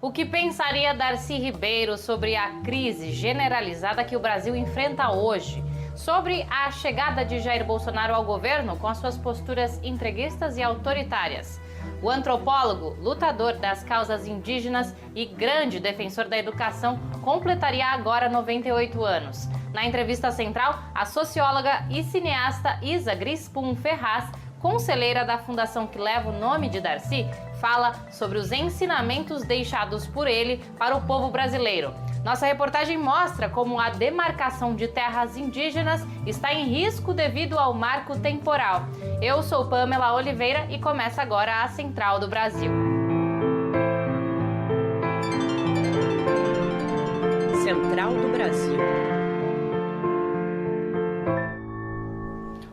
O que pensaria Darcy Ribeiro sobre a crise generalizada que o Brasil enfrenta hoje? Sobre a chegada de Jair Bolsonaro ao governo com as suas posturas entreguistas e autoritárias? O antropólogo, lutador das causas indígenas e grande defensor da educação completaria agora 98 anos. Na entrevista central, a socióloga e cineasta Isa Grispun Ferraz, conselheira da fundação que leva o nome de Darcy, fala sobre os ensinamentos deixados por ele para o povo brasileiro. Nossa reportagem mostra como a demarcação de terras indígenas está em risco devido ao marco temporal. Eu sou Pamela Oliveira e começa agora a Central do Brasil. Central do Brasil.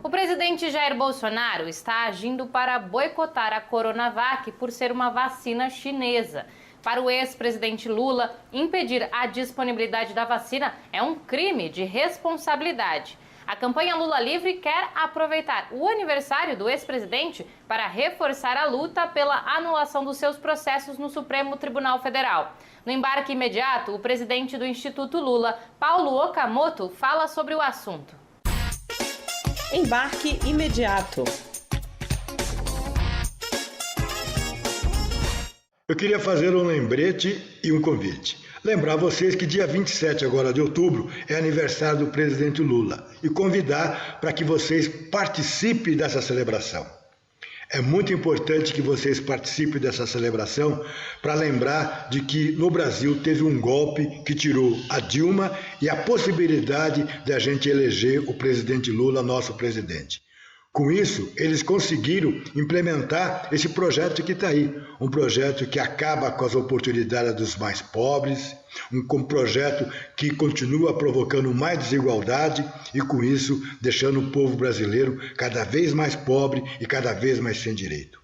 O presidente Jair Bolsonaro está agindo para boicotar a Coronavac por ser uma vacina chinesa. Para o ex-presidente Lula, impedir a disponibilidade da vacina é um crime de responsabilidade. A campanha Lula Livre quer aproveitar o aniversário do ex-presidente para reforçar a luta pela anulação dos seus processos no Supremo Tribunal Federal. No embarque imediato, o presidente do Instituto Lula, Paulo Okamoto, fala sobre o assunto. Embarque imediato. Eu queria fazer um lembrete e um convite. Lembrar vocês que dia 27 agora de outubro é aniversário do presidente Lula e convidar para que vocês participem dessa celebração. É muito importante que vocês participem dessa celebração para lembrar de que no Brasil teve um golpe que tirou a Dilma e a possibilidade de a gente eleger o presidente Lula, nosso presidente. Com isso, eles conseguiram implementar esse projeto que está aí, um projeto que acaba com as oportunidades dos mais pobres, um projeto que continua provocando mais desigualdade e, com isso, deixando o povo brasileiro cada vez mais pobre e cada vez mais sem direito.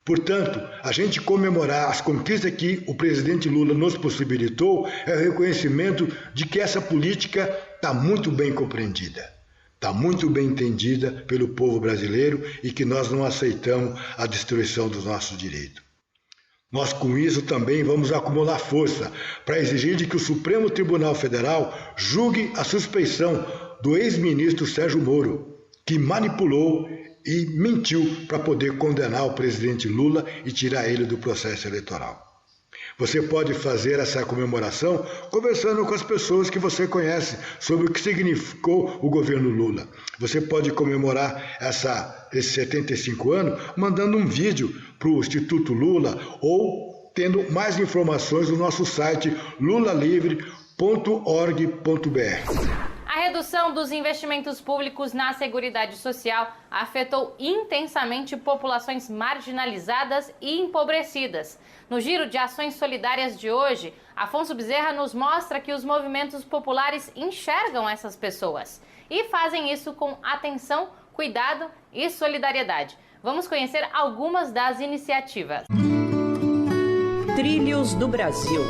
Portanto, a gente comemorar as conquistas que o presidente Lula nos possibilitou é o reconhecimento de que essa política está muito bem compreendida. Está muito bem entendida pelo povo brasileiro e que nós não aceitamos a destruição dos nossos direitos. Nós, com isso, também vamos acumular força para exigir de que o Supremo Tribunal Federal julgue a suspeição do ex-ministro Sérgio Moro, que manipulou e mentiu para poder condenar o presidente Lula e tirar ele do processo eleitoral. Você pode fazer essa comemoração conversando com as pessoas que você conhece sobre o que significou o governo Lula. Você pode comemorar esses 75 anos mandando um vídeo para o Instituto Lula ou tendo mais informações no nosso site lulalivre.org.br. A redução dos investimentos públicos na Seguridade Social afetou intensamente populações marginalizadas e empobrecidas. No Giro de Ações Solidárias de hoje, Afonso Bezerra nos mostra que os movimentos populares enxergam essas pessoas e fazem isso com atenção, cuidado e solidariedade. Vamos conhecer algumas das iniciativas. Trilhos do Brasil.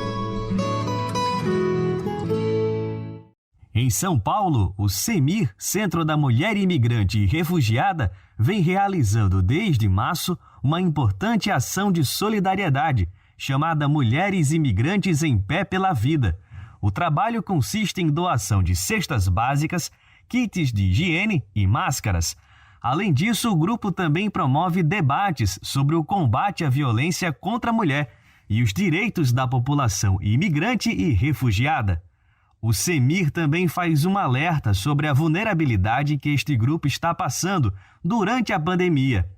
Em São Paulo, o CEMIR, Centro da Mulher Imigrante e Refugiada, vem realizando desde março uma importante ação de solidariedade, chamada Mulheres Imigrantes em Pé pela Vida. O trabalho consiste em doação de cestas básicas, kits de higiene e máscaras. Além disso, o grupo também promove debates sobre o combate à violência contra a mulher e os direitos da população imigrante e refugiada. O CEMIR também faz um alerta sobre a vulnerabilidade que este grupo está passando durante a pandemia.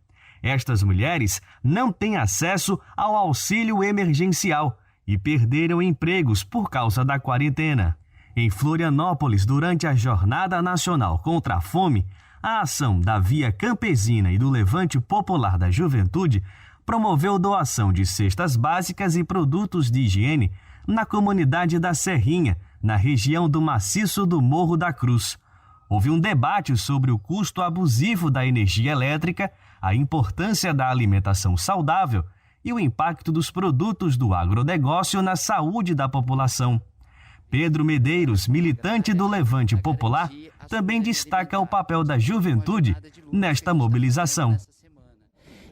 Estas mulheres não têm acesso ao auxílio emergencial e perderam empregos por causa da quarentena. Em Florianópolis, durante a Jornada Nacional contra a Fome, a ação da Via Campesina e do Levante Popular da Juventude promoveu doação de cestas básicas e produtos de higiene na comunidade da Serrinha, na região do maciço do Morro da Cruz. Houve um debate sobre o custo abusivo da energia elétrica, a importância da alimentação saudável e o impacto dos produtos do agronegócio na saúde da população. Pedro Medeiros, militante do Levante Popular, também destaca o papel da juventude nesta mobilização.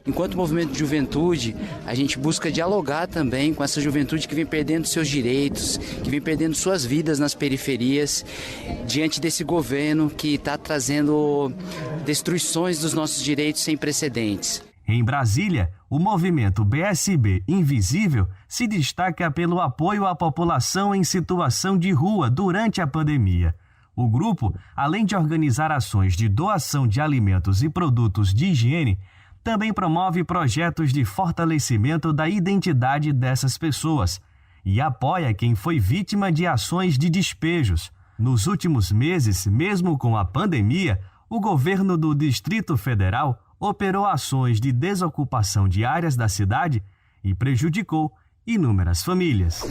Enquanto movimento de juventude, a gente busca dialogar também com essa juventude que vem perdendo seus direitos, que vem perdendo suas vidas nas periferias, diante desse governo que está trazendo destruições dos nossos direitos sem precedentes. Em Brasília, o movimento BSB Invisível se destaca pelo apoio à população em situação de rua durante a pandemia. O grupo, além de organizar ações de doação de alimentos e produtos de higiene, também promove projetos de fortalecimento da identidade dessas pessoas e apoia quem foi vítima de ações de despejos. Nos últimos meses, mesmo com a pandemia, o governo do Distrito Federal operou ações de desocupação de áreas da cidade e prejudicou inúmeras famílias.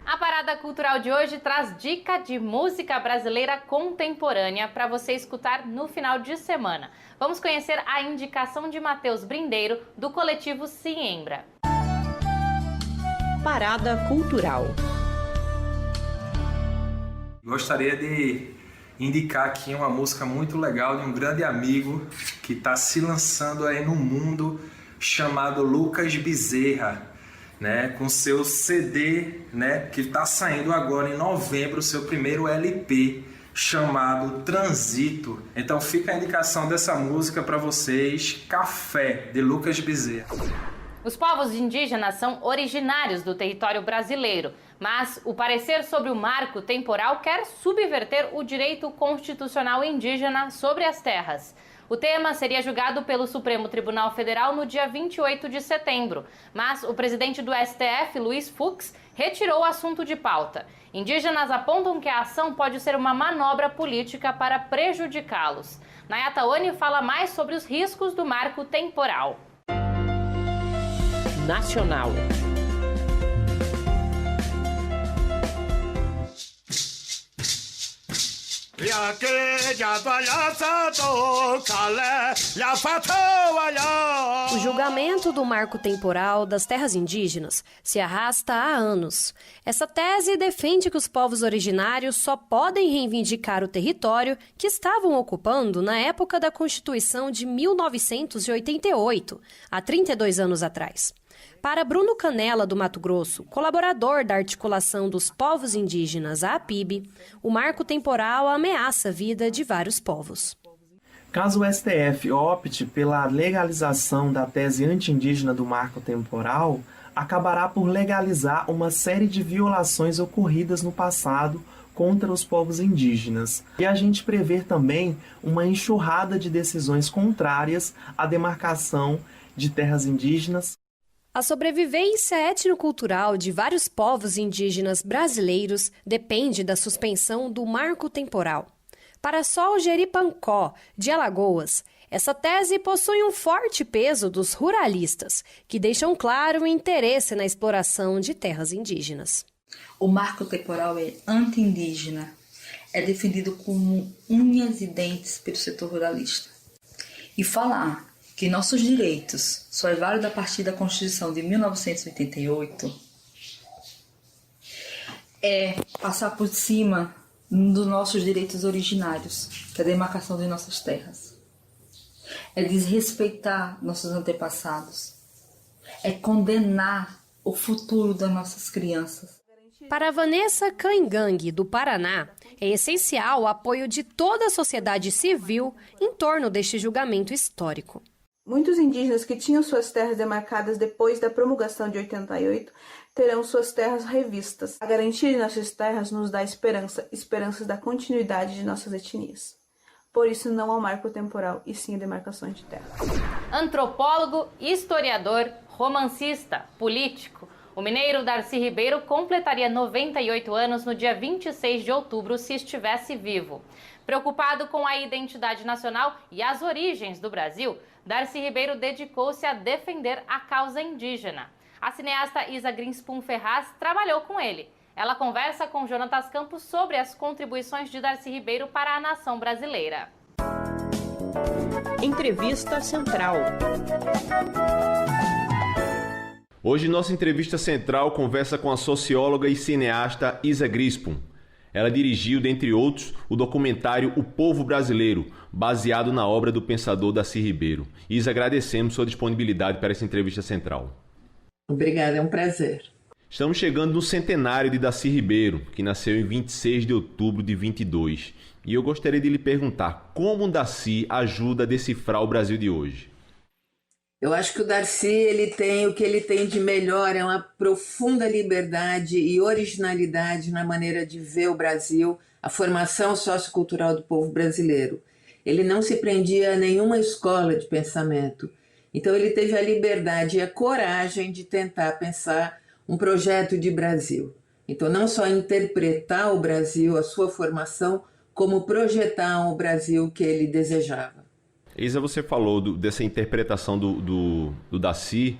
A Parada Cultural de hoje traz dica de música brasileira contemporânea para você escutar no final de semana. Vamos conhecer a indicação de Matheus Brindeiro, do coletivo Siembra. Parada Cultural. Gostaria de indicar aqui uma música muito legal de um grande amigo que está se lançando aí no mundo, chamado Lucas Bezerra, né, com seu CD, né, que está saindo agora em novembro, seu primeiro LP, chamado Transito. Então fica a indicação dessa música para vocês, Café, de Lucas Bezerra. Os povos indígenas são originários do território brasileiro, mas o parecer sobre o marco temporal quer subverter o direito constitucional indígena sobre as terras. O tema seria julgado pelo Supremo Tribunal Federal no dia 28 de setembro, mas o presidente do STF, Luiz Fux, retirou o assunto de pauta. Indígenas apontam que a ação pode ser uma manobra política para prejudicá-los. Nayata Oni fala mais sobre os riscos do marco temporal. Nacional. O julgamento do marco temporal das terras indígenas se arrasta há anos. Essa tese defende que os povos originários só podem reivindicar o território que estavam ocupando na época da Constituição de 1988, há 32 anos atrás. Para Bruno Canella, do Mato Grosso, colaborador da Articulação dos Povos Indígenas, a APIB, o marco temporal ameaça a vida de vários povos. Caso o STF opte pela legalização da tese anti-indígena do marco temporal, acabará por legalizar uma série de violações ocorridas no passado contra os povos indígenas. E a gente prevê também uma enxurrada de decisões contrárias à demarcação de terras indígenas. A sobrevivência étnico-cultural de vários povos indígenas brasileiros depende da suspensão do marco temporal. Para Sol Jeripancó, de Alagoas, essa tese possui um forte peso dos ruralistas, que deixam claro o interesse na exploração de terras indígenas. O marco temporal é anti-indígena, é defendido com unhas e dentes pelo setor ruralista. E falar que nossos direitos só é válido a partir da Constituição de 1988 é passar por cima dos nossos direitos originários, que é a demarcação de nossas terras. É desrespeitar nossos antepassados. É condenar o futuro das nossas crianças. Para Vanessa Cangang, do Paraná, é essencial o apoio de toda a sociedade civil em torno deste julgamento histórico. Muitos indígenas que tinham suas terras demarcadas depois da promulgação de 88 terão suas terras revistas. A garantia de nossas terras nos dá esperanças da continuidade de nossas etnias. Por isso não há marco temporal, e sim a demarcação de terras. Antropólogo, historiador, romancista, político, o mineiro Darcy Ribeiro completaria 98 anos no dia 26 de outubro se estivesse vivo. Preocupado com a identidade nacional e as origens do Brasil, Darcy Ribeiro dedicou-se a defender a causa indígena. A cineasta Isa Greenspoon Ferraz trabalhou com ele. Ela conversa com Jonatas Campos sobre as contribuições de Darcy Ribeiro para a nação brasileira. Entrevista Central. Hoje, nossa entrevista central conversa com a socióloga e cineasta Isa Greenspoon. Ela dirigiu, dentre outros, o documentário O Povo Brasileiro, baseado na obra do pensador Darcy Ribeiro. Isa, agradecemos sua disponibilidade para essa entrevista central. Obrigada, é um prazer. Estamos chegando no centenário de Darcy Ribeiro, que nasceu em 26 de outubro de 22. E eu gostaria de lhe perguntar como o Darcy ajuda a decifrar o Brasil de hoje. Eu acho que o Darcy ele tem o que ele tem de melhor, é uma profunda liberdade e originalidade na maneira de ver o Brasil, a formação sociocultural do povo brasileiro. Ele não se prendia a nenhuma escola de pensamento. Então ele teve a liberdade e a coragem de tentar pensar um projeto de Brasil. Então não só interpretar o Brasil, a sua formação, como projetar o Brasil que ele desejava. Isa, você falou dessa interpretação do Darcy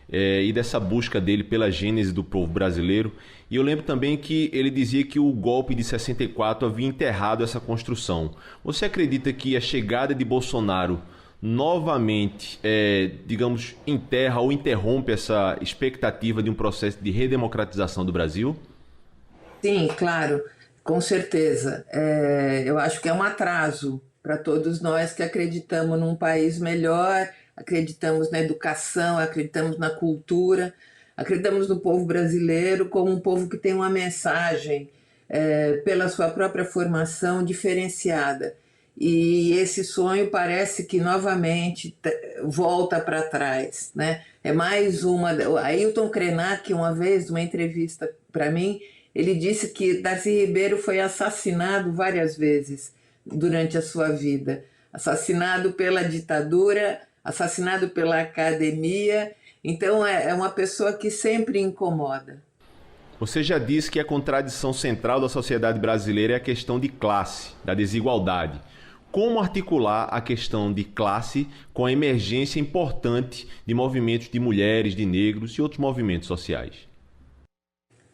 e dessa busca dele pela gênese do povo brasileiro. E eu lembro também que ele dizia que o golpe de 64 havia enterrado essa construção. Você acredita que a chegada de Bolsonaro novamente, digamos, enterra ou interrompe essa expectativa de um processo de redemocratização do Brasil? Sim, claro, com certeza. Eu acho que é um atraso para todos nós que acreditamos num país melhor, acreditamos na educação, acreditamos na cultura, acreditamos no povo brasileiro como um povo que tem uma mensagem pela sua própria formação diferenciada. E esse sonho parece que novamente volta para trás, né? É mais uma... Ailton Krenak, uma vez, numa entrevista para mim, ele disse que Darcy Ribeiro foi assassinado várias vezes durante a sua vida. Assassinado pela ditadura, assassinado pela academia. Então é uma pessoa que sempre incomoda. Você já disse que a contradição central da sociedade brasileira é a questão de classe, da desigualdade. Como articular a questão de classe com a emergência importante de movimentos de mulheres, de negros e outros movimentos sociais?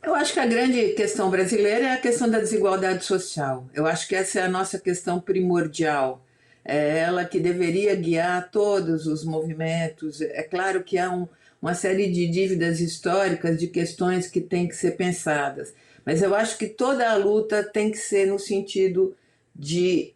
Eu acho que a grande questão brasileira é a questão da desigualdade social. Eu acho que essa é a nossa questão primordial. É ela que deveria guiar todos os movimentos. É claro que há uma série de dívidas históricas, de questões que têm que ser pensadas. Mas eu acho que toda a luta tem que ser no sentido de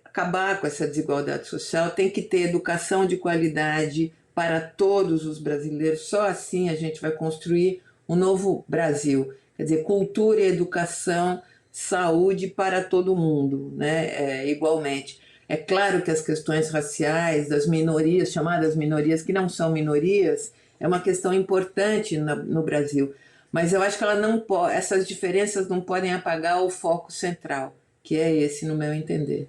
acabar com essa desigualdade social, tem que ter educação de qualidade para todos os brasileiros. Só assim a gente vai construir um novo Brasil. Quer dizer, cultura e educação, saúde para todo mundo, né? Igualmente. É claro que as questões raciais, das minorias, chamadas minorias, que não são minorias, é uma questão importante no Brasil. Mas eu acho que essas diferenças não podem apagar o foco central, que é esse, no meu entender.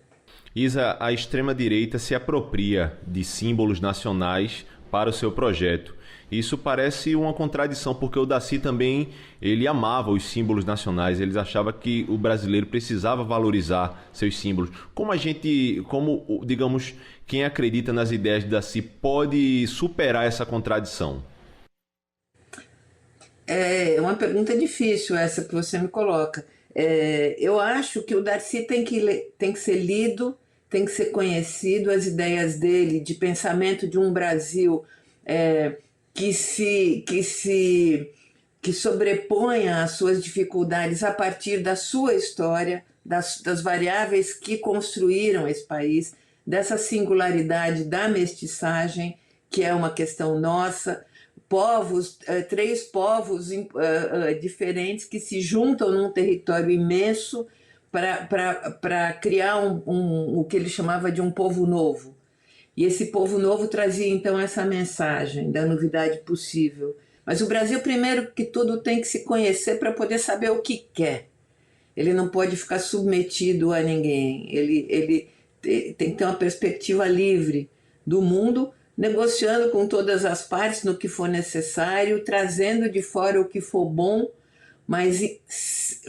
Isa, a extrema-direita se apropria de símbolos nacionais para o seu projeto. Isso parece uma contradição, porque o Darcy também ele amava os símbolos nacionais, ele achava que o brasileiro precisava valorizar seus símbolos. Digamos, quem acredita nas ideias de Darcy pode superar essa contradição? É uma pergunta difícil essa que você me coloca. Eu acho que o Darcy tem que ser lido, tem que ser conhecido, as ideias dele de pensamento de um Brasil que sobreponha as suas dificuldades a partir da sua história, das variáveis que construíram esse país, dessa singularidade da mestiçagem, que é uma questão nossa, três povos diferentes que se juntam num território imenso para criar o que ele chamava de um povo novo. E esse povo novo trazia, então, essa mensagem da novidade possível. Mas o Brasil, primeiro que tudo, tem que se conhecer para poder saber o que quer. Ele não pode ficar submetido a ninguém. Ele tem que ter uma perspectiva livre do mundo, negociando com todas as partes no que for necessário, trazendo de fora o que for bom, mas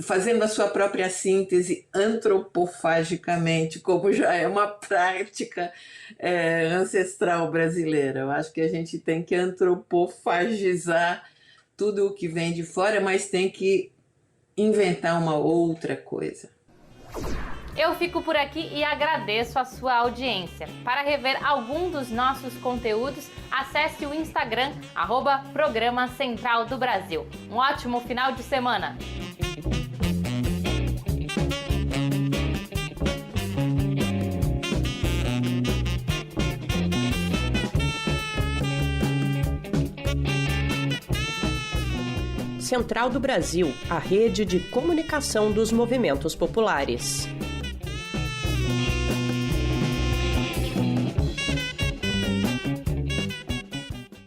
fazendo a sua própria síntese antropofagicamente, como já é uma prática ancestral brasileira. Eu acho que a gente tem que antropofagizar tudo o que vem de fora, mas tem que inventar uma outra coisa. Eu fico por aqui e agradeço a sua audiência. Para rever algum dos nossos conteúdos, acesse o Instagram, @Programa Central do Brasil. Um ótimo final de semana! Central do Brasil, a rede de comunicação dos movimentos populares.